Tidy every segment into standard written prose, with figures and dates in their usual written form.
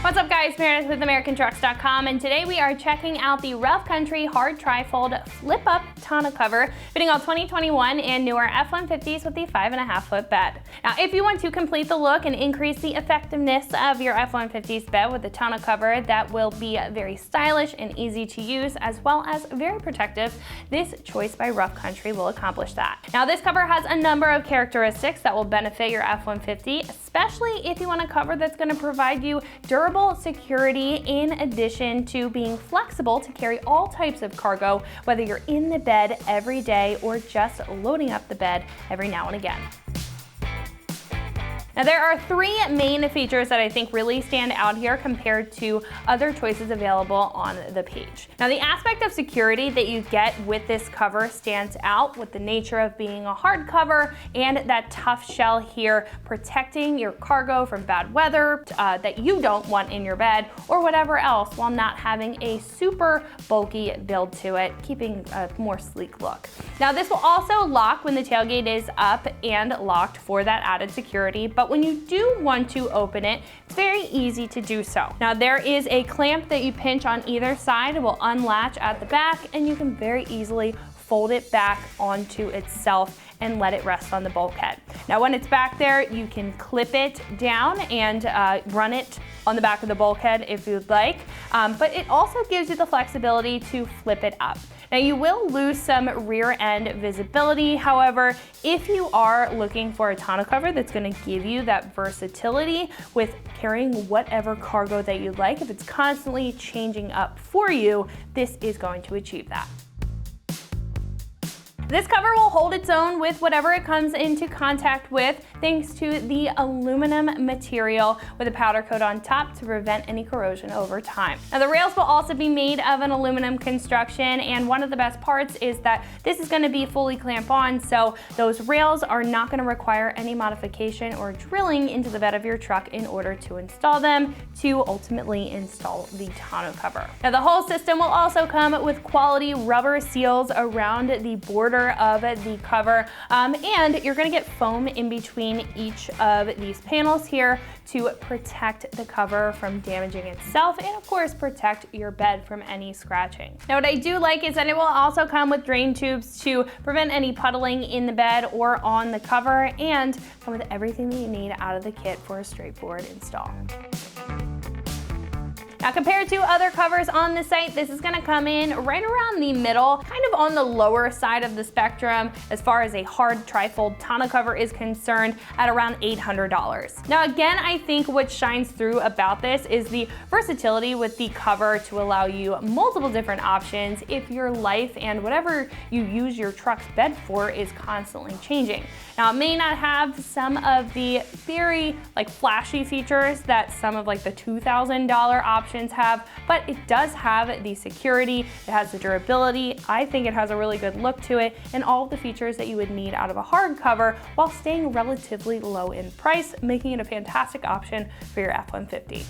What's up guys, Meredith with AmericanTrucks.com, and today we are checking out the Rough Country Hard Trifold Flip-Up tonneau cover fitting all 2021 and newer F-150s with the 5.5-foot bed. Now if you want to complete the look and increase the effectiveness of your F-150's bed with a tonneau cover that will be very stylish and easy to use as well as very protective, this choice by Rough Country will accomplish that. Now this cover has a number of characteristics that will benefit your F-150, especially if you want a cover that's going to provide you durable security in addition to being flexible to carry all types of cargo, whether you're in the bed every day or just loading up the bed every now and again. Now there are three main features that I think really stand out here compared to other choices available on the page. Now the aspect of security that you get with this cover stands out with the nature of being a hard cover and that tough shell here protecting your cargo from bad weather that you don't want in your bed or whatever else, while not having a super bulky build to it, keeping a more sleek look. Now this will also lock when the tailgate is up and locked for that added security, but when you do want to open it, it's very easy to do so. Now there is a clamp that you pinch on either side. It will unlatch at the back and you can very easily fold it back onto itself and let it rest on the bulkhead. Now when it's back there, you can clip it down and run it on the back of the bulkhead if you'd like, but it also gives you the flexibility to flip it up. Now you will lose some rear end visibility. However, if you are looking for a tonneau cover that's going to give you that versatility with carrying whatever cargo that you'd like, if it's constantly changing up for you, this is going to achieve that. This cover will hold its own with whatever it comes into contact with, thanks to the aluminum material with a powder coat on top to prevent any corrosion over time. Now the rails will also be made of an aluminum construction, and one of the best parts is that this is going to be fully clamp on, so those rails are not going to require any modification or drilling into the bed of your truck in order to install them to ultimately install the tonneau cover. Now the whole system will also come with quality rubber seals around the border of the cover, and you're going to get foam in between each of these panels here to protect the cover from damaging itself and of course protect your bed from any scratching. Now what I do like is that it will also come with drain tubes to prevent any puddling in the bed or on the cover, and come with everything that you need out of the kit for a straightforward install. Now compared to other covers on the site, this is gonna come in right around the middle, kind of on the lower side of the spectrum as far as a hard trifold tonneau cover is concerned, at around $800. Now again, I think what shines through about this is the versatility with the cover to allow you multiple different options if your life and whatever you use your truck's bed for is constantly changing. Now it may not have some of the very flashy features that some of the $2,000 options have, but it does have the security, it has the durability, I think it has a really good look to it, and all of the features that you would need out of a hard cover while staying relatively low in price, making it a fantastic option for your F-150.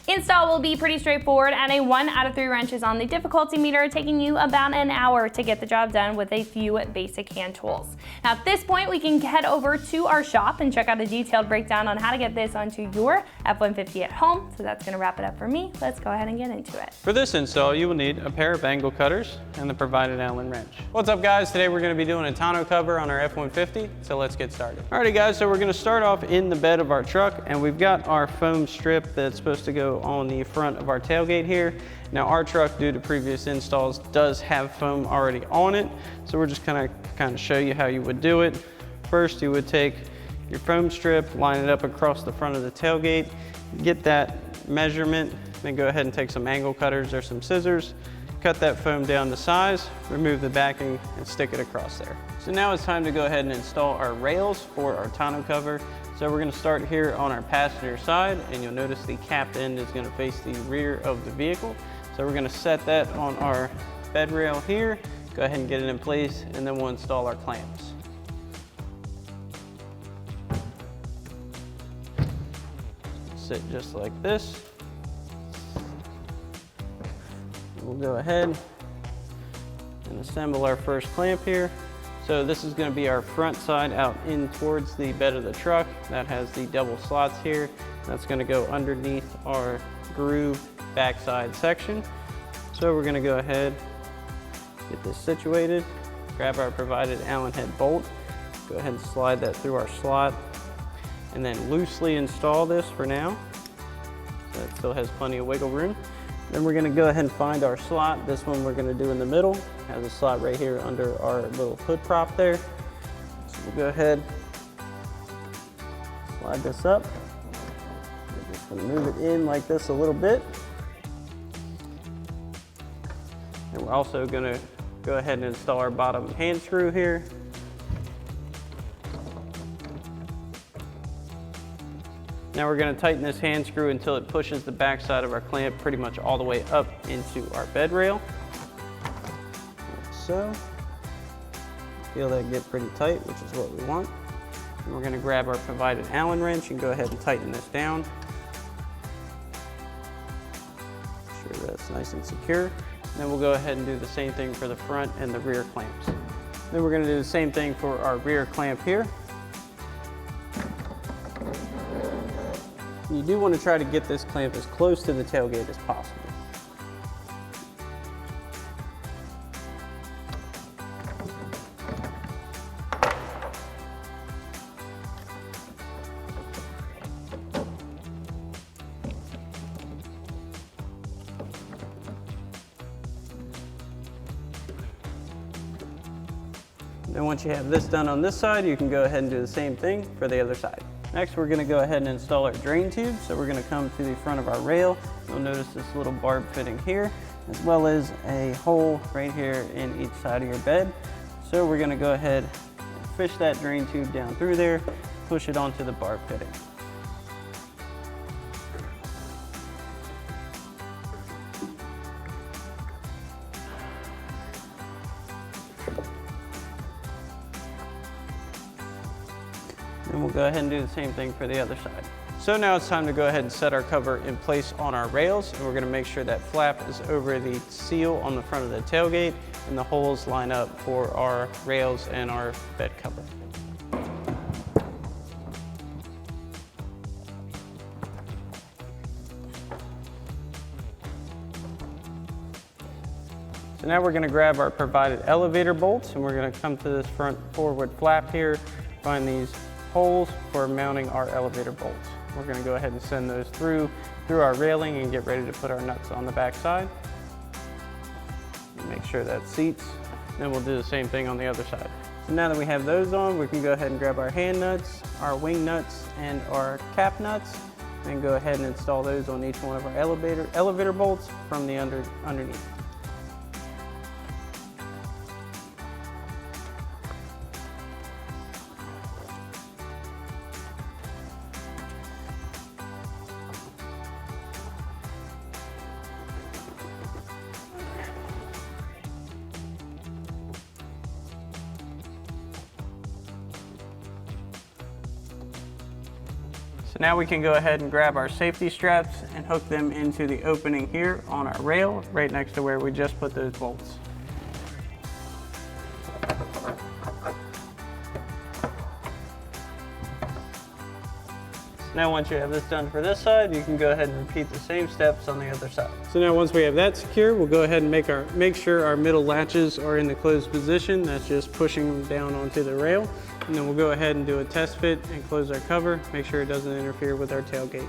Install will be pretty straightforward at a 1 out of 3 wrenches on the difficulty meter, taking you about an hour to get the job done with a few basic hand tools. Now at this point, we can head over to our shop and check out a detailed breakdown on how to get this onto your F-150 at home. So that's gonna wrap it up for me. Let's go ahead and get into it. For this install, you will need a pair of angle cutters and the provided Allen wrench. What's up guys? Today we're gonna be doing a tonneau cover on our F-150, so let's get started. Alrighty guys, so we're gonna start off in the bed of our truck, and we've got our foam strip that's supposed to go on the front of our tailgate here. Now our truck, due to previous installs, does have foam already on it, so we're just kind of show you how you would do it. First, you would take your foam strip, line it up across the front of the tailgate, get that measurement, then go ahead and take some angle cutters or some scissors, cut that foam down to size, remove the backing, and stick it across there. So now it's time to go ahead and install our rails for our tonneau cover. So we're going to start here on our passenger side, and you'll notice the cap end is going to face the rear of the vehicle. So we're going to set that on our bed rail here, go ahead and get it in place, and then we'll install our clamps. Sit just like this. We'll go ahead and assemble our first clamp here. So this is going to be our front side out in towards the bed of the truck. That has the double slots here. That's gonna go underneath our groove backside section. So we're gonna go ahead, get this situated, grab our provided Allen head bolt, go ahead and slide that through our slot, and then loosely install this for now. So it still has plenty of wiggle room. Then we're gonna go ahead and find our slot. This one we're gonna do in the middle. Has a slot right here under our little hood prop there. So we'll go ahead, slide this up. We're just gonna move it in like this a little bit. And we're also gonna go ahead and install our bottom hand screw here. Now we're going to tighten this hand screw until it pushes the back side of our clamp pretty much all the way up into our bed rail. Like so. Feel that get pretty tight, which is what we want. And we're going to grab our provided Allen wrench and go ahead and tighten this down. Make sure that's nice and secure. And then we'll go ahead and do the same thing for the front and the rear clamps. Then we're going to do the same thing for our rear clamp here. You do want to try to get this clamp as close to the tailgate as possible. Then once you have this done on this side, you can go ahead and do the same thing for the other side. Next, we're gonna go ahead and install our drain tube. So we're gonna come to the front of our rail. You'll notice this little barb fitting here, as well as a hole right here in each side of your bed. So we're gonna go ahead and fish that drain tube down through there, push it onto the barb fitting. And we'll go ahead and do the same thing for the other side. So now it's time to go ahead and set our cover in place on our rails, and we're going to make sure that flap is over the seal on the front of the tailgate and the holes line up for our rails and our bed cover. So now we're going to grab our provided elevator bolts, and we're going to come to this front forward flap here, find these holes for mounting our elevator bolts. We're going to go ahead and send those through our railing and get ready to put our nuts on the back side. Make sure that seats. Then we'll do the same thing on the other side. So now that we have those on, we can go ahead and grab our hand nuts, our wing nuts, and our cap nuts, and go ahead and install those on each one of our elevator bolts from the underneath. So now we can go ahead and grab our safety straps and hook them into the opening here on our rail, right next to where we just put those bolts. Now once you have this done for this side, you can go ahead and repeat the same steps on the other side. So now once we have that secure, we'll go ahead and make sure our middle latches are in the closed position. That's just pushing them down onto the rail. And then we'll go ahead and do a test fit and close our cover, make sure it doesn't interfere with our tailgate.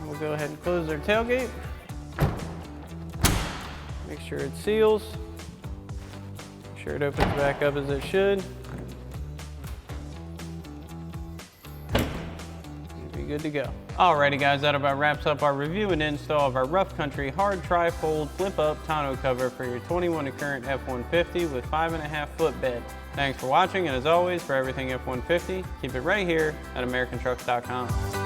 We'll go ahead and close our tailgate. Make sure it seals. Make sure it opens back up as it should. Good to go. Alrighty guys, that about wraps up our review and install of our Rough Country hard tri-fold flip up tonneau cover for your 21 current F-150 with 5.5 foot bed. Thanks for watching, and as always, for everything F-150, keep it right here at AmericanTrucks.com.